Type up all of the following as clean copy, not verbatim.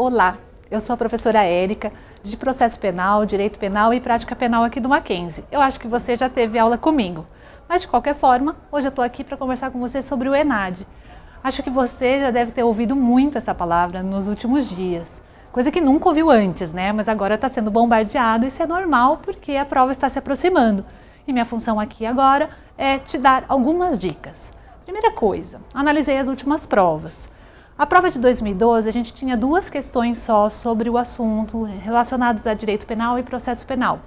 Olá, eu sou a professora Érica, de Processo Penal, Direito Penal e Prática Penal aqui do Mackenzie. Eu acho que você já teve aula comigo, mas de qualquer forma, hoje eu estou aqui para conversar com você sobre o ENAD. Acho que você já deve ter ouvido muito essa palavra nos últimos dias, coisa que nunca ouviu antes, né? Mas agora está sendo bombardeado e isso é normal porque a prova está se aproximando. E minha função aqui agora é te dar algumas dicas. Primeira coisa, analisei as últimas provas. A prova de 2012, a gente tinha duas questões só sobre o assunto relacionadas a direito penal e processo penal.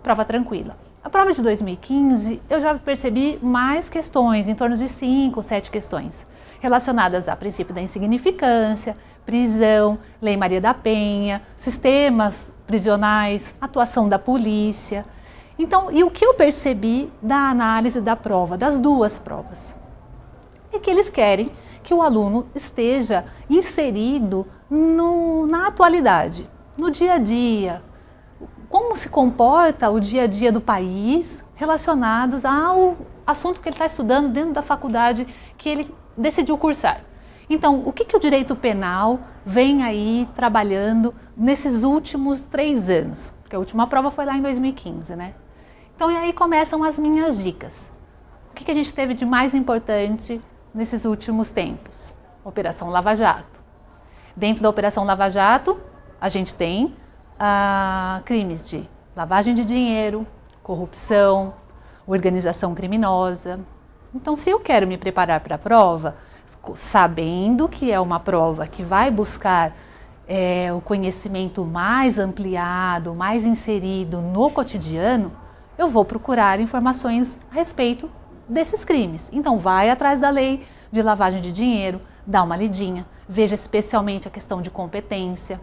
Prova tranquila. A prova de 2015, eu já percebi mais questões, em torno de 5, 7 questões, relacionadas a princípio da insignificância, prisão, Lei Maria da Penha, sistemas prisionais, atuação da polícia. Então, e o que eu percebi da análise da prova, das duas provas? É que eles querem que o aluno esteja inserido na atualidade, no dia a dia, como se comporta o dia a dia do país relacionados ao assunto que ele está estudando dentro da faculdade que ele decidiu cursar. Então, o que o direito penal vem aí trabalhando nesses últimos 3 anos? Porque a última prova foi lá em 2015, né? Então, e aí começam as minhas dicas. O que a gente teve de mais importante nesses últimos tempos? Operação Lava Jato. Dentro da Operação Lava Jato, a gente tem crimes de lavagem de dinheiro, corrupção, organização criminosa. Então, se eu quero me preparar para a prova, sabendo que é uma prova que vai buscar o conhecimento mais ampliado, mais inserido no cotidiano, eu vou procurar informações a respeito desses crimes. Então, vai atrás da lei de lavagem de dinheiro, dá uma lidinha, veja especialmente a questão de competência,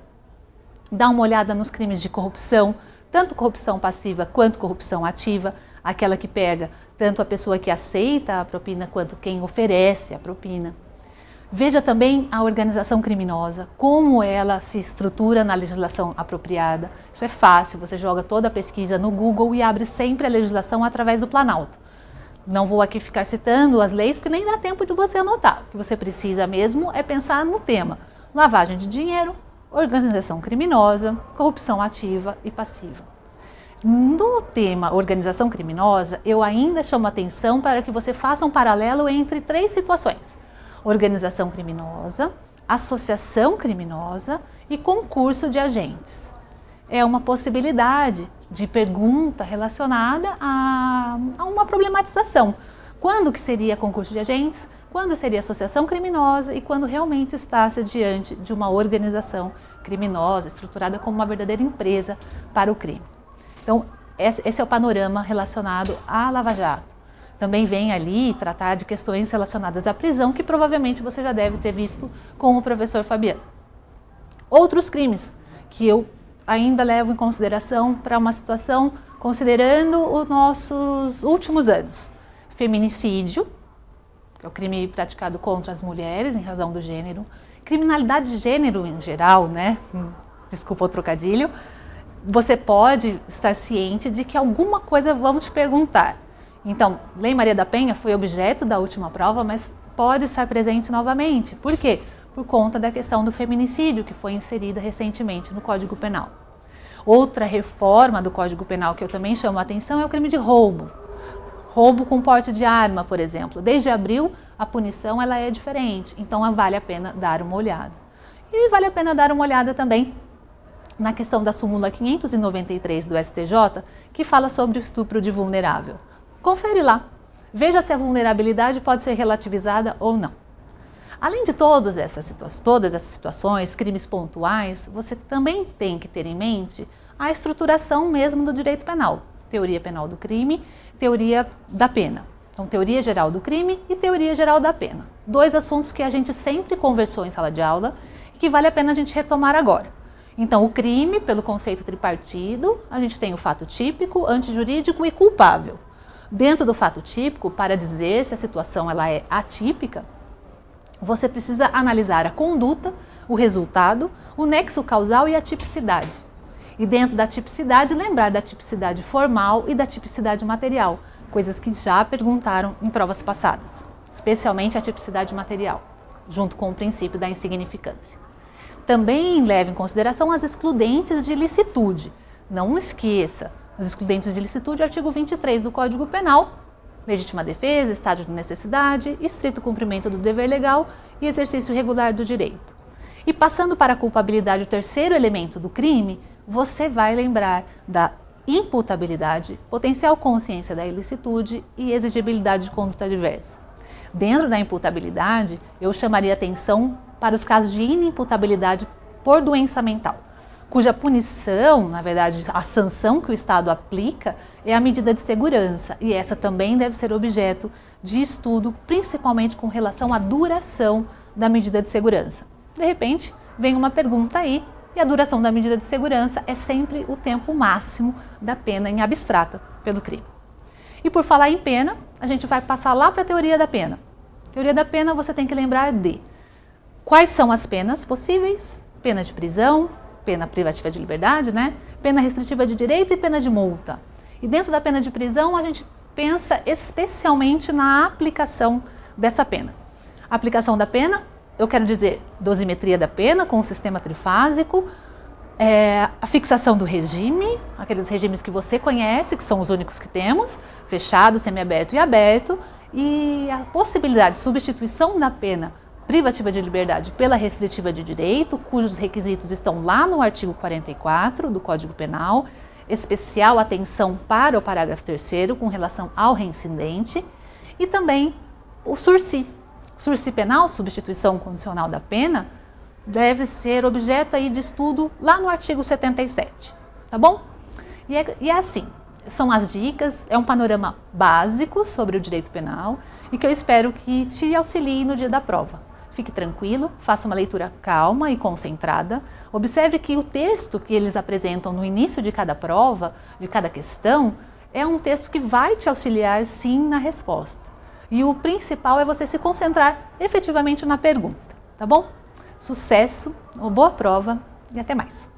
dá uma olhada nos crimes de corrupção, tanto corrupção passiva quanto corrupção ativa, aquela que pega tanto a pessoa que aceita a propina quanto quem oferece a propina. Veja também a organização criminosa, como ela se estrutura na legislação apropriada. Isso é fácil, você joga toda a pesquisa no Google e abre sempre a legislação através do Planalto. Não vou aqui ficar citando as leis, porque nem dá tempo de você anotar. O que você precisa mesmo é pensar no tema: lavagem de dinheiro, organização criminosa, corrupção ativa e passiva. No tema organização criminosa, eu ainda chamo a atenção para que você faça um paralelo entre 3 situações: organização criminosa, associação criminosa e concurso de agentes. É uma possibilidade de pergunta relacionada a uma problematização. Quando que seria concurso de agentes, quando seria associação criminosa e quando realmente está-se diante de uma organização criminosa, estruturada como uma verdadeira empresa para o crime. Então, esse é o panorama relacionado à Lava Jato. Também vem ali tratar de questões relacionadas à prisão, que provavelmente você já deve ter visto com o professor Fabiano. Outros crimes que eu ainda levo em consideração para uma situação considerando os nossos últimos anos. Feminicídio, que é o crime praticado contra as mulheres em razão do gênero. Criminalidade de gênero em geral, né? Desculpa o trocadilho. Você pode estar ciente de que alguma coisa vão te perguntar. Então, Lei Maria da Penha foi objeto da última prova, mas pode estar presente novamente. Por quê? Por conta da questão do feminicídio, que foi inserida recentemente no Código Penal. Outra reforma do Código Penal que eu também chamo a atenção é o crime de roubo. Roubo com porte de arma, por exemplo. Desde abril, a punição ela é diferente, então vale a pena dar uma olhada. E vale a pena dar uma olhada também na questão da súmula 593 do STJ, que fala sobre o estupro de vulnerável. Confere lá, veja se a vulnerabilidade pode ser relativizada ou não. Além de todas essas situações, crimes pontuais, você também tem que ter em mente a estruturação mesmo do direito penal. Teoria penal do crime, teoria da pena. Então, teoria geral do crime e teoria geral da pena. 2 assuntos que a gente sempre conversou em sala de aula e que vale a pena a gente retomar agora. Então, o crime, pelo conceito tripartido, a gente tem o fato típico, antijurídico e culpável. Dentro do fato típico, para dizer se a situação ela é atípica, você precisa analisar a conduta, o resultado, o nexo causal e a tipicidade. E dentro da tipicidade, lembrar da tipicidade formal e da tipicidade material, coisas que já perguntaram em provas passadas, especialmente a tipicidade material, junto com o princípio da insignificância. Também leve em consideração as excludentes de licitude. Não esqueça, as excludentes de licitude, artigo 23 do Código Penal, legítima defesa, estado de necessidade, estrito cumprimento do dever legal e exercício regular do direito. E passando para a culpabilidade, o terceiro elemento do crime, você vai lembrar da imputabilidade, potencial consciência da ilicitude e exigibilidade de conduta adversa. Dentro da imputabilidade, eu chamaria atenção para os casos de inimputabilidade por doença mental, cuja punição, na verdade, a sanção que o Estado aplica é a medida de segurança, e essa também deve ser objeto de estudo, principalmente com relação à duração da medida de segurança. De repente, vem uma pergunta aí, e a duração da medida de segurança é sempre o tempo máximo da pena em abstrata pelo crime. E por falar em pena, a gente vai passar lá para a teoria da pena. Teoria da pena, você tem que lembrar de quais são as penas possíveis: pena de prisão, pena privativa de liberdade, pena restritiva de direito e pena de multa. E dentro da pena de prisão, a gente pensa especialmente na aplicação dessa pena. A aplicação da pena, eu quero dizer, dosimetria da pena com o sistema trifásico, a fixação do regime, aqueles regimes que você conhece, que são os únicos que temos, fechado, semiaberto e aberto, e a possibilidade de substituição da pena privativa de liberdade pela restritiva de direito, cujos requisitos estão lá no artigo 44 do Código Penal, especial atenção para o parágrafo 3º com relação ao reincidente, e também o sursi. Sursi penal, substituição condicional da pena, deve ser objeto aí de estudo lá no artigo 77, tá bom? E é assim, são as dicas, é um panorama básico sobre o direito penal e que eu espero que te auxilie no dia da prova. Fique tranquilo, faça uma leitura calma e concentrada, observe que o texto que eles apresentam no início de cada prova, de cada questão, é um texto que vai te auxiliar sim na resposta. E o principal é você se concentrar efetivamente na pergunta, tá bom? Sucesso, uma boa prova e até mais!